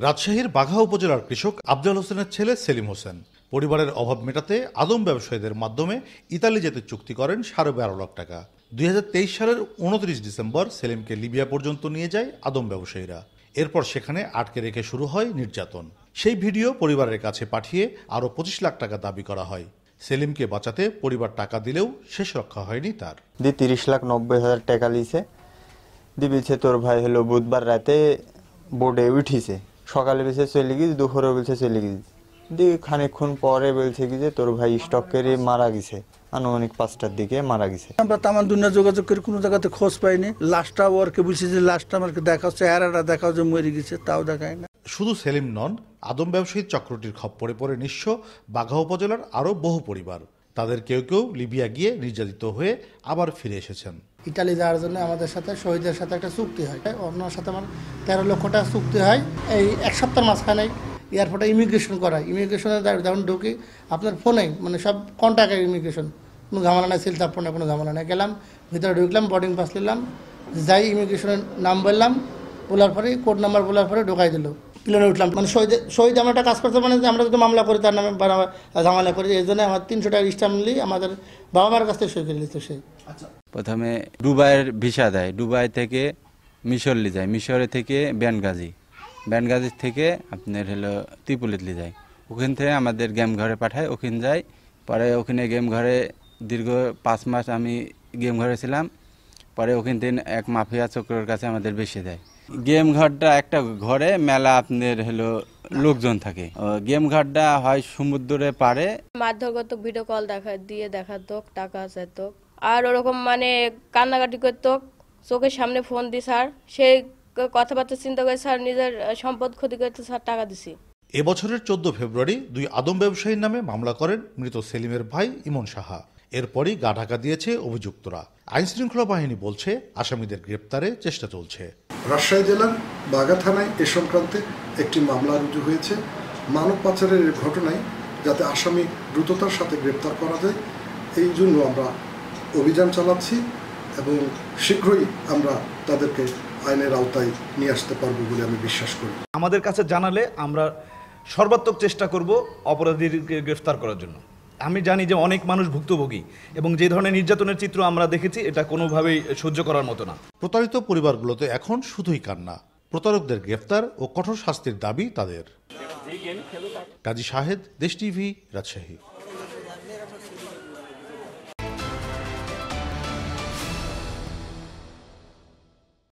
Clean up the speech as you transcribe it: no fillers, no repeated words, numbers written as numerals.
রাজশাহীর বাঘা উপজেলার কৃষক আফজাল হোসেনের ছেলে সেলিম হোসেন পরিবারের অভাব মেটাতে আদম ব্যবসায়ীদের মাধ্যমে ইতালি যেতে চুক্তি করেন 12.5 লাখ টাকা। 2023 সালের 29 ডিসেম্বর সেলিমকে লিবিয়া পর্যন্ত নিয়ে যায় আদম ব্যবসায়ীরা। এরপর সেখানে আটকে রেখে শুরু হয় নির্যাতন। সেই ভিডিও পরিবারের কাছে পাঠিয়ে আরও 25 লাখ টাকা দাবি করা হয়। সেলিমকে বাঁচাতে পরিবার টাকা দিলেও শেষ রক্ষা হয়নি তার। 30,90,000 টাকা লিছে দিবিছে। তোর ভাই হলো বুধবার রাতে বোর্ডে উঠিছে, সকালে বলছে চলে গেছে, দুপুরে বলছে চলে গেছে। খানিকক্ষণ পরে বলছে কি যে তোর ভাই স্টক করে মারা গেছে, আনুমানিক 5টার দিকে মারা গেছে। আমরা তামান দুনিয়া যোগাযোগ করে কোনো জায়গাতে খোঁজ পাইনি। লাশটা ওরকে বলছে যে লাশটা আমাকে দেখাও, চেহারাটা দেখাও যে মরে গেছে, তাও দেখায় না। শুধু সেলিম নন, আদম ব্যবসায়ীর চক্রটির খপ্পরে পড়ে নিঃস্ব বাঘা উপজেলার আরও বহু পরিবার। তাদের কেউ কেউ লিবিয়া গিয়ে নির্যাতিত হয়ে আবার ফিরে এসেছেন। ইটালি যাওয়ার জন্য আমাদের সাথে শহীদের সাথে একটা চুক্তি হয়, ওনার সাথে আমার 13 লক্ষ টাকা চুক্তি হয়। এই এক সপ্তাহের মাঝখানে এয়ারপোর্টে ইমিগ্রেশন করা, ইমিগ্রেশনে যখন ঢুকি আপনার ফোনে মানে সব কন্ট্যাক্টের ইমিগ্রেশন, কোনো ঝামেলা নাই, সিল চাপ্পর না, কোনো ঝামেলা নাই। গেলাম ভিতরে ঢুকলাম, বোর্ডিং পাস নিলাম, যাই ইমিগ্রেশনের নাম বললাম, বলার পরে কোড নাম্বার বলার পরে ঢোকাই দিল। প্লেনে উঠলাম, মানে শহীদ আমরা একটা কাজ করতে, মানে আমরা যদি মামলা করি তার নামে ঝামেলা করি, এই জন্য আমার 300 টাকা স্ট্যাম্প নিলি আমাদের বাবা মার কাছ থেকে সই করে নিত। সেই প্রথমে দুবাইয়ের ভিসা দেয়, দুবাই থেকে মিশর লি যায়, মিশরে থেকে ব্যানগাজি থেকে আপনার হলো ত্রিপুলিত লি যায়, ওখান থেকে আমাদের গেম ঘরে পাঠায়, ওখানে যাই। পরে ওখানে গেম ঘরে দীর্ঘ 5 মাস আমি গেম ঘরে ছিলাম। পরে ওখান থেকে এক মাফিয়া চক্রের কাছে আমাদের বেশি দেয়। গেম ঘরটা একটা ঘরে মেলা আপনার হলো লোকজন থাকে। গেম ঘরটা হয় সমুদ্রে পারে, মাধ্যগত ভিডিও কল দেখাতো, টাকা চাইতো, আর ওরকম মানে কান্নাকাটি করতো, চোখের সামনে ফোন দি স্যার, সেই কথাবার্তা চিন্তা করে স্যার নিজের সম্পদ ক্ষতি করতে স্যার টাকা দিছি। এবছরের 14 ফেব্রুয়ারি 2 আদম ব্যবসায়ীর নামে মামলা করেন মৃত সেলিমের ভাই ইমন সাহা। এরপরই গা ঢাকা দিয়েছে অভিযুক্তরা। আইনশৃঙ্খলা বাহিনী বলছে আসামিদের গ্রেপ্তারে চেষ্টা চলছে। রাজশাহী জেলার বাঘা থানায় এ সংক্রান্তে একটি মামলা রুজু হয়েছে। মানব পাচারের ঘটনায় যাতে আসামি দ্রুততার সাথে গ্রেপ্তার করা যায়, এই জন্য আমরা অভিযান চালাচ্ছি এবং শীঘ্রই আমরা তাদেরকে আইনের আওতায় নিয়ে আসতে পারবো বলে আমি বিশ্বাস করি। আমাদের কাছে জানালে আমরা সর্বাত্মক চেষ্টা করব অপরাধীকে গ্রেফতার করার জন্য। আমি জানি যে অনেক মানুষ ভুক্তভোগী এবং যে ধরনের নির্যাতনের চিত্র আমরা দেখেছি এটা কোনোভাবেই সহ্য করার মতো না। প্রতারিত পরিবারগুলোতে এখন শুধুই কান্না। প্রতারকদের গ্রেফতার ও কঠোর শাস্তির দাবি তাদের। কাজী শাহেদ, দেশ টিভি, রাজশাহী।